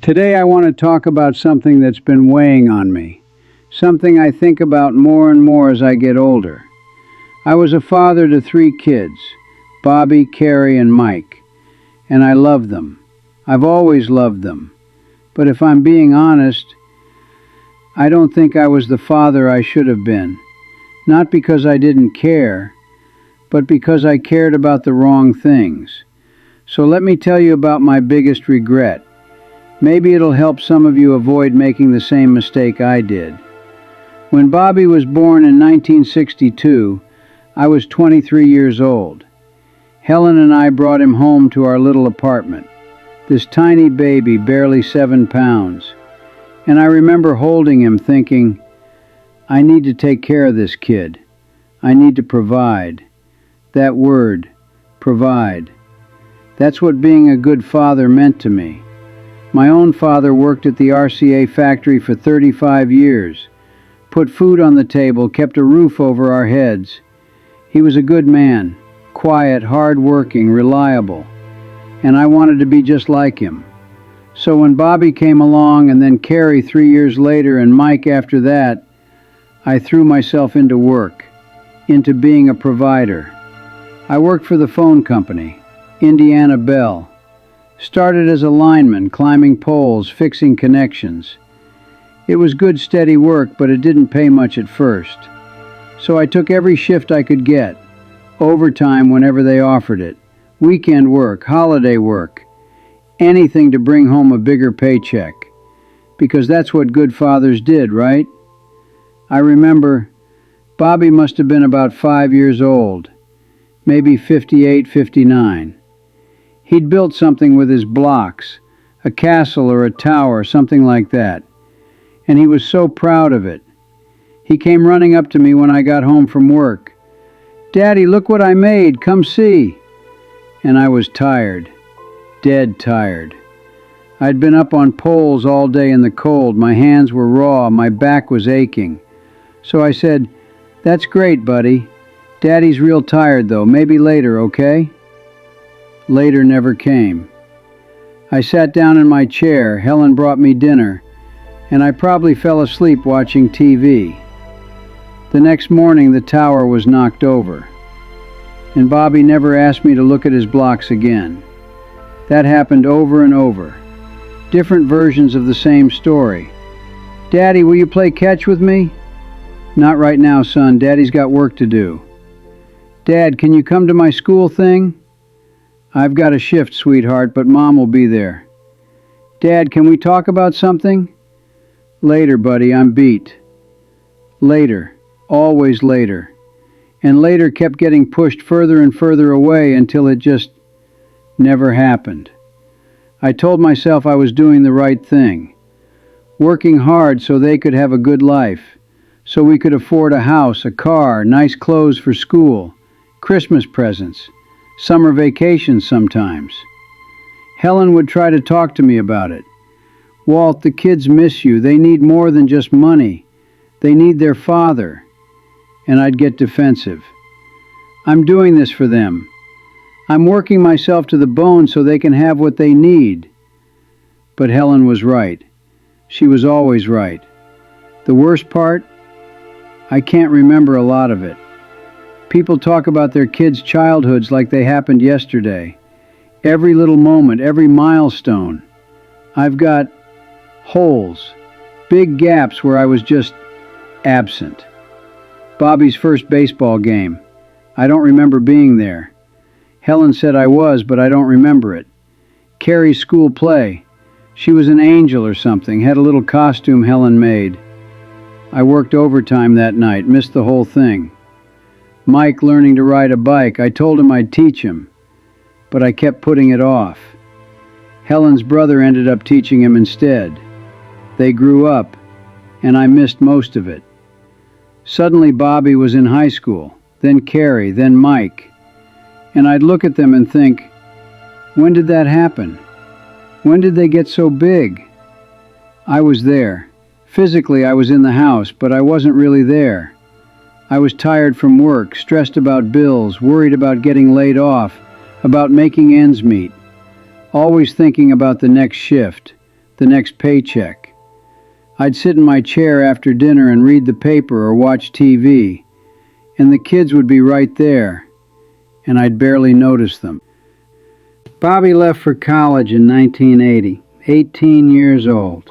Today I want to talk about something that's been weighing on me, something I think about more and more as I get older. I was a father to three kids, Bobby, Carrie, and Mike, and I love them. I've always loved them. But if I'm being honest, I don't think I was the father I should have been. Not because I didn't care, but because I cared about the wrong things. So let me tell you about my biggest regret. Maybe it'll help some of you avoid making the same mistake I did. When Bobby was born in 1962, I was 23 years old. Helen and I brought him home to our little apartment, this tiny baby, barely 7 pounds. And I remember holding him thinking, I need to take care of this kid. I need to provide. That word, provide. That's what being a good father meant to me. My own father worked at the RCA factory for 35 years, put food on the table, kept a roof over our heads. He was a good man, quiet, hard-working, reliable, and I wanted to be just like him. So when Bobby came along and then Carrie 3 years later and Mike after that, I threw myself into work, into being a provider. I worked for the phone company, Indiana Bell. Started as a lineman, climbing poles, fixing connections. It was good, steady work, but it didn't pay much at first. So I took every shift I could get, overtime whenever they offered it, weekend work, holiday work, anything to bring home a bigger paycheck. Because that's what good fathers did, right? I remember Bobby must have been about 5 years old, maybe 58, 59. He'd built something with his blocks, a castle or a tower, something like that, and he was so proud of it. He came running up to me when I got home from work. Daddy, look what I made, come see. And I was tired, dead tired. I'd been up on poles all day in the cold, my hands were raw, my back was aching. So I said, That's great, buddy. Daddy's real tired though, maybe later, okay? Later never came. I sat down in my chair, Helen brought me dinner, and I probably fell asleep watching TV. The next morning the tower was knocked over, and Bobby never asked me to look at his blocks again. That happened over and over. Different versions of the same story. Daddy, will you play catch with me? Not right now, son. Daddy's got work to do. Dad, can you come to my school thing? I've got a shift, sweetheart, but Mom will be there. Dad, can we talk about something? Later, buddy, I'm beat. Later, always later. And later kept getting pushed further and further away until it just never happened. I told myself I was doing the right thing, working hard so they could have a good life, so we could afford a house, a car, nice clothes for school, Christmas presents, summer vacations sometimes. Helen would try to talk to me about it. Walt, the kids miss you. They need more than just money. They need their father. And I'd get defensive. I'm doing this for them. I'm working myself to the bone so they can have what they need. But Helen was right. She was always right. The worst part? I can't remember a lot of it. People talk about their kids' childhoods like they happened yesterday. Every little moment, every milestone. I've got holes, big gaps where I was just absent. Bobby's first baseball game. I don't remember being there. Helen said I was, but I don't remember it. Carrie's school play. She was an angel or something, had a little costume Helen made. I worked overtime that night, missed the whole thing. Mike learning to ride a bike, I told him I'd teach him, but I kept putting it off. Helen's brother ended up teaching him instead. They grew up, and I missed most of it. Suddenly Bobby was in high school, then Carrie, then Mike, and I'd look at them and think, when did that happen? When did they get so big? I was there. Physically, I was in the house, but I wasn't really there. I was tired from work, stressed about bills, worried about getting laid off, about making ends meet, always thinking about the next shift, the next paycheck. I'd sit in my chair after dinner and read the paper or watch TV, and the kids would be right there, and I'd barely notice them. Bobby left for college in 1980, 18 years old.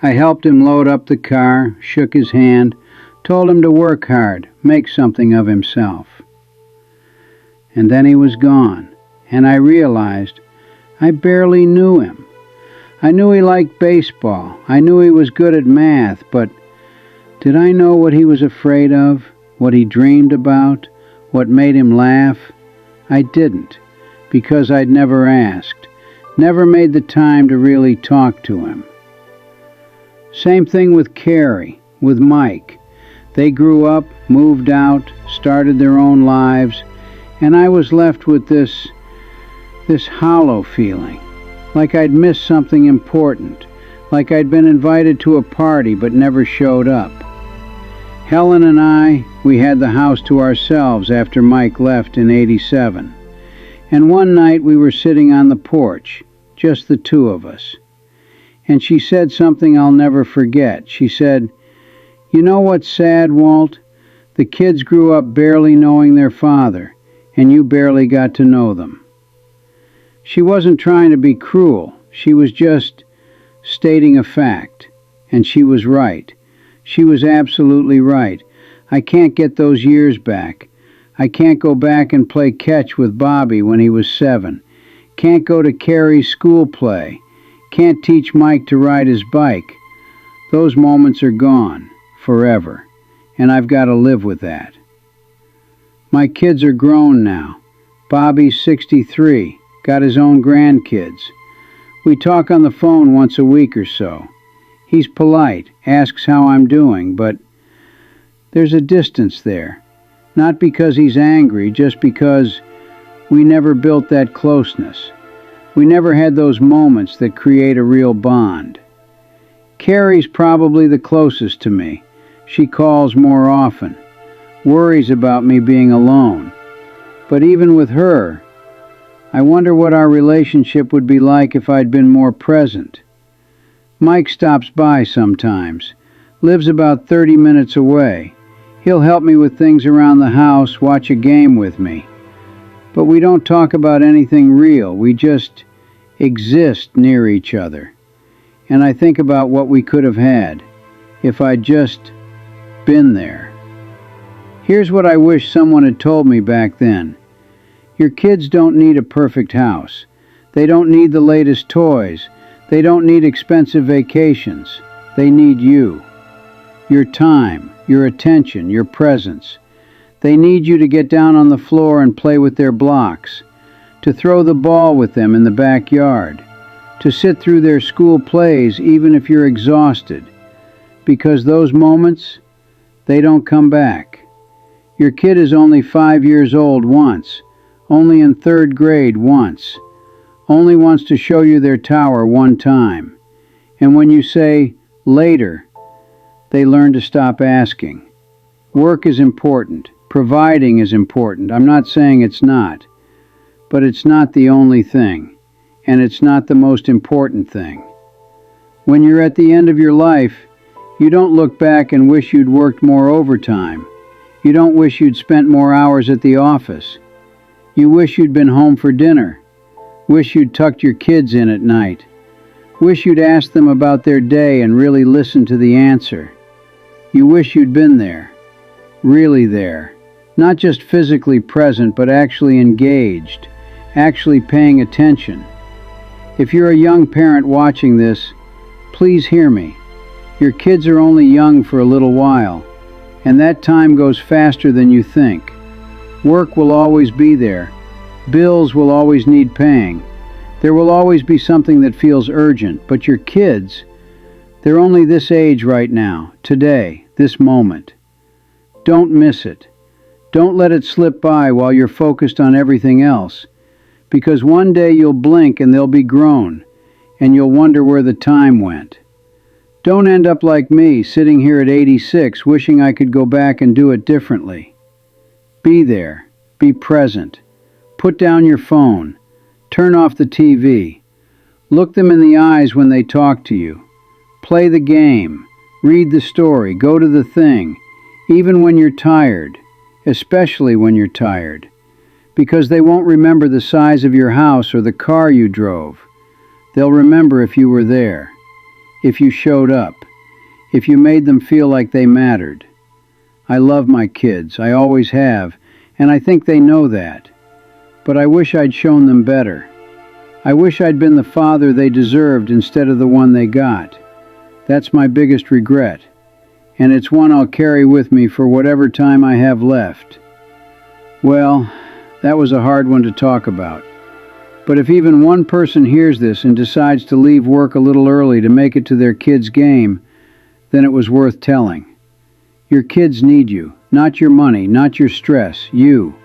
I helped him load up the car, shook his hand, told him to work hard, make something of himself. And then he was gone, and I realized I barely knew him. I knew he liked baseball. I knew he was good at math, but did I know what he was afraid of, what he dreamed about, what made him laugh? I didn't, because I'd never asked, never made the time to really talk to him. Same thing with Carrie, with Mike. They grew up, moved out, started their own lives, and I was left with this hollow feeling, like I'd missed something important, like I'd been invited to a party but never showed up. Helen and I, we had the house to ourselves after Mike left in '87, and one night we were sitting on the porch, just the two of us. And she said something I'll never forget. She said, "You know what's sad, Walt? The kids grew up barely knowing their father, and you barely got to know them." She wasn't trying to be cruel. She was just stating a fact. And she was right. She was absolutely right. I can't get those years back. I can't go back and play catch with Bobby when he was 7. Can't go to Carrie's school play. Can't teach Mike to ride his bike. Those moments are gone, forever, and I've got to live with that. My kids are grown now. Bobby's 63, got his own grandkids. We talk on the phone once a week or so. He's polite, asks how I'm doing, but there's a distance there. Not because he's angry, just because we never built that closeness. We never had those moments that create a real bond. Carrie's probably the closest to me. She calls more often, worries about me being alone. But even with her, I wonder what our relationship would be like if I'd been more present. Mike stops by sometimes, lives about 30 minutes away. He'll help me with things around the house, watch a game with me. But we don't talk about anything real. We just exist near each other. And I think about what we could have had if I'd just been there. Here's what I wish someone had told me back then. Your kids don't need a perfect house. They don't need the latest toys. They don't need expensive vacations. They need you. Your time, your attention, your presence. They need you to get down on the floor and play with their blocks, to throw the ball with them in the backyard, to sit through their school plays even if you're exhausted, because those moments, they don't come back. Your kid is only 5 years old once, only in 3rd grade once, only wants to show you their tower one time. And when you say, later, they learn to stop asking. Work is important. Providing is important. I'm not saying it's not. But it's not the only thing. And it's not the most important thing. When you're at the end of your life, you don't look back and wish you'd worked more overtime. You don't wish you'd spent more hours at the office. You wish you'd been home for dinner. Wish you'd tucked your kids in at night. Wish you'd asked them about their day and really listened to the answer. You wish you'd been there. Really there. Not just physically present, but actually engaged. Actually paying attention. If you're a young parent watching this, please hear me. Your kids are only young for a little while, and that time goes faster than you think. Work will always be there. Bills will always need paying. There will always be something that feels urgent, but your kids, they're only this age right now, today, this moment. Don't miss it. Don't let it slip by while you're focused on everything else, because one day you'll blink and they'll be grown, and you'll wonder where the time went. Don't end up like me, sitting here at 86, wishing I could go back and do it differently. Be there. Be present. Put down your phone. Turn off the TV. Look them in the eyes when they talk to you. Play the game. Read the story. Go to the thing. Even when you're tired. Especially when you're tired. Because they won't remember the size of your house or the car you drove. They'll remember if you were there. If you showed up. If you made them feel like they mattered. I love my kids. I always have. And I think they know that. But I wish I'd shown them better. I wish I'd been the father they deserved instead of the one they got. That's my biggest regret. And it's one I'll carry with me for whatever time I have left. Well, that was a hard one to talk about. But if even one person hears this and decides to leave work a little early to make it to their kid's game, then it was worth telling. Your kids need you, not your money, not your stress, you.